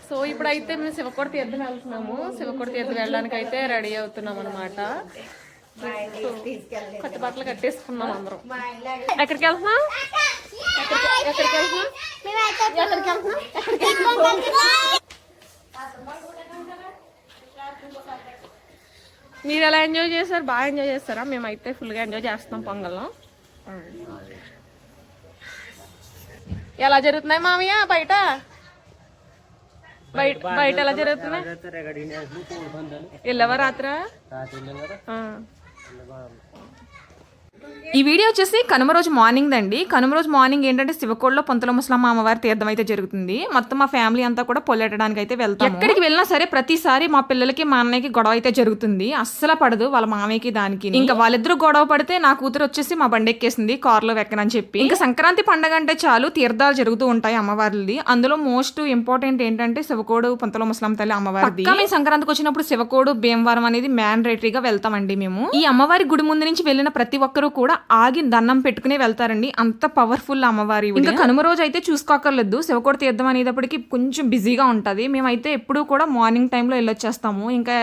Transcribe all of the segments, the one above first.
So ఇప్పుడైతే మేము శివకోట తీర్థం వెళ్తున్నాము. శివకోట తీర్థం వెళ్ళడానికి అయితే రెడీ అవుతున్నాం అనమాట. కొత్త బట్టలు కట్టేసుకున్నాం అందరం. ఎక్కడికి వెళ్తున్నాం? ఎక్కడికి వెళ్తున్నాం? మీరు ఎలా ఎంజాయ్ చేశారు? బాగా ఎంజాయ్ చేస్తారా? మేమైతే ఫుల్గా ఎంజాయ్ చేస్తున్నాం పొంగల్లో. ఎలా జరుగుతున్నాయి మామయ్య బయట? బయట ఎలా జరుగుతున్నాయి? వెళ్ళవా రాత్రా? ఈ వీడియో వచ్చేసి కనుమ రోజు మార్నింగ్ దండి. కనుమ రోజు మార్నింగ్ ఏంటంటే శివకోటలో పొంతల ముసలమ్మ అమ్మవారి తీర్థం అయితే జరుగుతుంది. మొత్తం మా ఫ్యామిలీ అంతా కూడా పొల్లెట్టడానికి అయితే వెళ్తాం. ఎక్కడికి వెళ్ళినా సరే ప్రతిసారి మా పిల్లలకి మా అన్నయ్యకి గొడవ అయితే జరుగుతుంది. అస్సలు పడదు వాళ్ళ మామయ్యకి దానికి. ఇంకా వాళ్ళిద్దరు గొడవ పడితే నా కూతురు వచ్చేసి మా బండి ఎక్కేసింది కారులో వెక్కనని చెప్పి. ఇంకా సంక్రాంతి పండగ అంటే చాలు తీర్థాలు జరుగుతూ ఉంటాయి అమ్మవారిది. అందులో మోస్ట్ ఇంపార్టెంట్ ఏంటంటే శివకోడు పొంతల ముసలమ్మ తల్లి అమ్మవారిది. మేము సంక్రాంతికి వచ్చినప్పుడు శివకోడు భీమవరం అనేది మ్యాండేటరీగా వెళ్తామండి మేము. ఈ అమ్మవారి గుడి ముందు నుంచి వెళ్ళిన ప్రతి ఒక్కరు కూడా ఆగి దండం పెట్టుకునే వెళ్తారండి. అంత పవర్ఫుల్ అమ్మవారి. ఇంకా కనుమ రోజు అయితే చూసుకోకర్లేదు. శివకోట తీర్థం అనేటప్పటికి కొంచెం బిజీగా ఉంటది. మేమైతే ఎప్పుడు కూడా మార్నింగ్ టైంలో వెళ్ళొచ్చేస్తాము. ఇంకా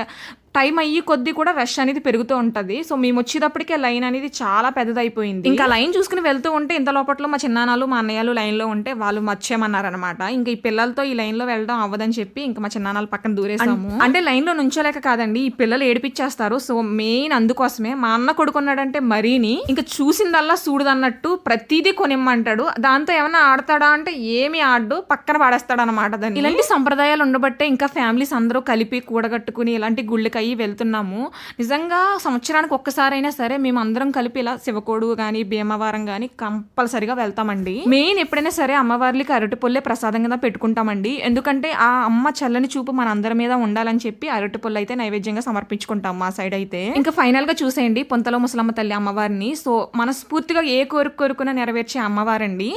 టైం అయ్యి కొద్ది కూడా రష్ అనేది పెరుగుతూ ఉంటది. సో మేము వచ్చేటప్పటికే లైన్ అనేది చాలా పెద్దదైపోయింది. ఇంకా లైన్ చూసుకుని వెళ్తూ ఉంటే ఇంత లోపట్లో మా చిన్నానాలు మా అన్నయ్యలు లైన్ లో ఉంటే వాళ్ళు మర్చేయమన్నారనమాట. ఇంకా ఈ పిల్లలతో ఈ లైన్ లో వెళ్ళడం అవ్వదని చెప్పి ఇంకా మా చిన్నానాలు పక్కన దూరేసాము. అంటే లైన్ లో నుంచోలేక కాదండి, ఈ పిల్లలు ఏడిపించేస్తారు. సో మెయిన్ అందుకోసమే మా అన్న కొడుకున్నాడంటే మరీని ఇంకా చూసిందల్లా చూడదన్నట్టు ప్రతిదీ కొనిమ్మంటాడు. దాంతో ఏమన్నా ఆడతాడా అంటే ఏమి ఆడు, పక్కన పాడేస్తాడు అనమాట. దాన్ని ఇలాంటి సంప్రదాయాలు ఉండబట్టే ఇంకా ఫ్యామిలీస్ అందరూ కలిపి కూడగట్టుకుని ఇలాంటి గుళ్ళకి వెళ్తున్నాము. నిజంగా సంవత్సరానికి ఒక్కసారైనా సరే మేము అందరం కలిపి ఇలా శివకోడు గాని భీమవరం గాని కంపల్సరిగా వెళ్తామండి. మెయిన్ ఎప్పుడైనా సరే అమ్మవార్లకి అరటి పొల్లే ప్రసాదం కింద పెట్టుకుంటామండి. ఎందుకంటే ఆ అమ్మ చల్లని చూపు మన అందరి మీద ఉండాలని చెప్పి అరటి పొల్లు అయితే నైవేద్యంగా సమర్పించుకుంటాం మా సైడ్ అయితే. ఇంకా ఫైనల్ గా చూసేయండి పొంతల ముసలమ్మ తల్లి అమ్మవారిని. సో మనస్ఫూర్తిగా ఏ కోరుకున్నా నెరవేర్చే అమ్మవారండి.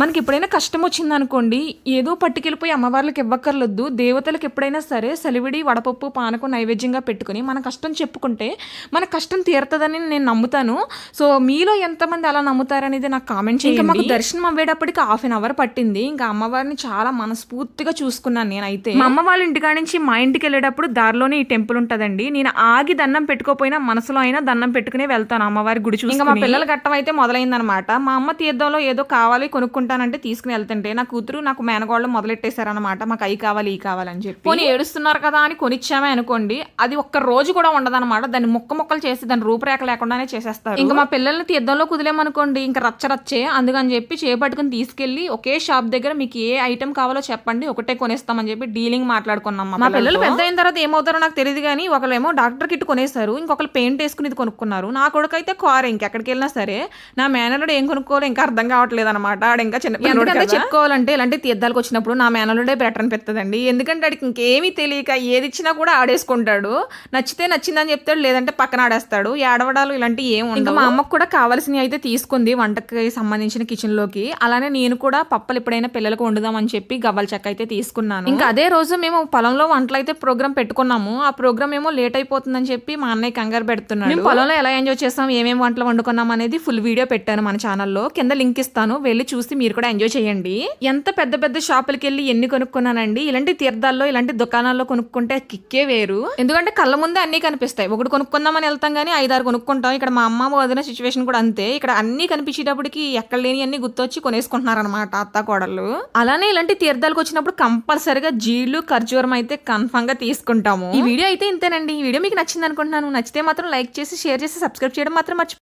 మనకి ఎప్పుడైనా కష్టం వచ్చింది అనుకోండి, ఏదో పట్టుకెళ్ళిపోయి అమ్మవార్లకు ఇవ్వక్కర్లొద్దు. దేవతలకు ఎప్పుడైనా సరే సలివిడి వడపప్పు పానకం నైవేద్యంగా పెట్టుకుని మన కష్టం చెప్పుకుంటే మన కష్టం తీరుతుందని నేను నమ్ముతాను. సో మీలో ఎంతమంది అలా నమ్ముతారనేది నాకు కామెంట్ చేయండి. మాకు దర్శనం అవ్వేటప్పటికి 1/2 hour పట్టింది. ఇంకా అమ్మవారిని చాలా మనస్ఫూర్తిగా చూసుకున్నాను నేనైతే. మా అమ్మ వాళ్ళ ఇంటికాడ నుంచి మా ఇంటికి వెళ్ళేటప్పుడు దారిలోనే ఈ టెంపుల్ ఉంటదండి. నేను ఆగి దండం పెట్టుకోపోయినా మనసులో అయినా దండం పెట్టుకునే వెళ్తాను అమ్మవారి గుడి చూసి. ఇంకా మా పిల్లల ఘట్టం అయితే మొదలైందనమాట. మా అమ్మ తీర్థంలో ఏదో కావాలి కొనుక్కుంటానంటే తీసుకుని వెళ్తుంటే నా కూతురు నాకు మేనగోళ్ళు మొదలెట్టేశారనమాట. మాకు అవి కావాలి ఈ కావాలని చెప్పి. పోనీ ఏడుస్తున్నారు కదా అని కొనిచ్చామే అనుకోండి, అది ఒక్క రోజు కూడా ఉండదన్నమాట. దాన్ని ముక్కలు చేసి దాని రూపురేఖ లేకుండానే చేసేస్తారు. ఇంకా మా పిల్లల్ని తీర్థంలో కుదిలేమనుకోండి ఇంకా రచ్చరచ్చే. అందుకని చెప్పి చేపట్టుకుని తీసుకెళ్లి ఒకే షాప్ దగ్గర మీకు ఏ ఐటమ్ కావాలో చెప్పండి ఒకటే కొనేస్తామని చెప్పి డీలింగ్ మాట్లాడుకున్నాం. మా పిల్లలు పెద్ద అయిన తర్వాత ఏమవుతారో నాకు తెలియదు కానీ ఒకళ్ళేమో డాక్టర్ కిట్ కొనేశారు, ఇంకొకరు పెయింట్ వేసుకుని ఇది కొనుక్కున్నారు. నా కొడుకైతే కారు ఇంకెక్కడికి వెళ్ళినా సరే నా మేనలుడు ఏం కొనుక్కోవాలో ఇంకా అర్థం కావట్లేదు అనమాట. ఆడ ఇంకా చిన్న చెప్పుకోవాలంటే ఇలాంటి తీర్థాలకు వచ్చినప్పుడు నా మేనలుడే బెటర్ అనిపిస్తుందండి. ఎందుకంటే ఆడికి ఇంకేమీ తెలియక ఏది ఇచ్చినా కూడా ఆడేసుకుంటాడు. నచ్చితే నచ్చిందని చెప్తాడు, లేదంటే పక్కన ఆడేస్తాడు. ఏడవడాలు ఇలాంటివి ఏమి ఉండవు. ఇంకా మా అమ్మకు కూడా కావాల్సినవి అయితే తీసుకుంది వంటకి సంబంధించిన కిచెన్ లోకి. అలానే నేను కూడా పప్పలు ఎప్పుడైనా పిల్లలకు వండుదామని చెప్పి గవ్వల చెక్క అయితే తీసుకున్నాను. ఇంకా అదే రోజు మేము పొలంలో వంటలు అయితే ప్రోగ్రామ్ పెట్టుకున్నాము. ఆ ప్రోగ్రామ్ ఏమో లేట్ అయిపోతుందని చెప్పి మా అన్నయ్య కంగారు పెడుతున్నాడు. మేము పొలంలో ఎలా ఎంజాయ్ చేస్తాం, ఏమేమి వంటలు వండుకున్నాం అనేది ఫుల్ వీడియో పెట్టాను మన ఛానల్లో. కింద లింక్ ఇస్తాను, వెళ్ళి చూసి మీరు కూడా ఎంజాయ్ చేయండి. ఎంత పెద్ద పెద్ద షాపులకి వెళ్ళి ఎన్ని కొనుక్కున్నానండి. ఇలాంటి తీర్థాల్లో ఇలాంటి దుకాణాల్లో కొనుక్కుంటే కిక్కే వేరు. ఎందుకంటే కళ్ళ ముందే అన్ని కనిపిస్తాయి. ఒకటి కొనుక్కుందామని వెళ్తాం కానీ 5-6 కొనుక్కుంటాం. ఇక్కడ మా అమ్మ వదిన సిచ్యువేషన్ కూడా అంతే. ఇక్కడ అన్ని కనిపించేటప్పటికి ఎక్కడ లేని అన్ని గుర్తొచ్చి కొనేసుకుంటున్నారనమాట అత్త కోడళ్ళు. అలానే ఇలాంటి తీర్థాలకు వచ్చినప్పుడు కంపల్సరిగా జీళ్ళు ఖర్జూరం అయితే కన్ఫర్మ్ గా తీసుకుంటాము. ఈ వీడియో అయితే ఇంతేనండి. ఈ వీడియో మీకు నచ్చింది అనుకుంటున్నాను. నచ్చితే మాత్రం లైక్ చేసి షేర్ చేసి సబ్స్క్రైబ్ చేయడం మాత్రం మర్చిపోండి.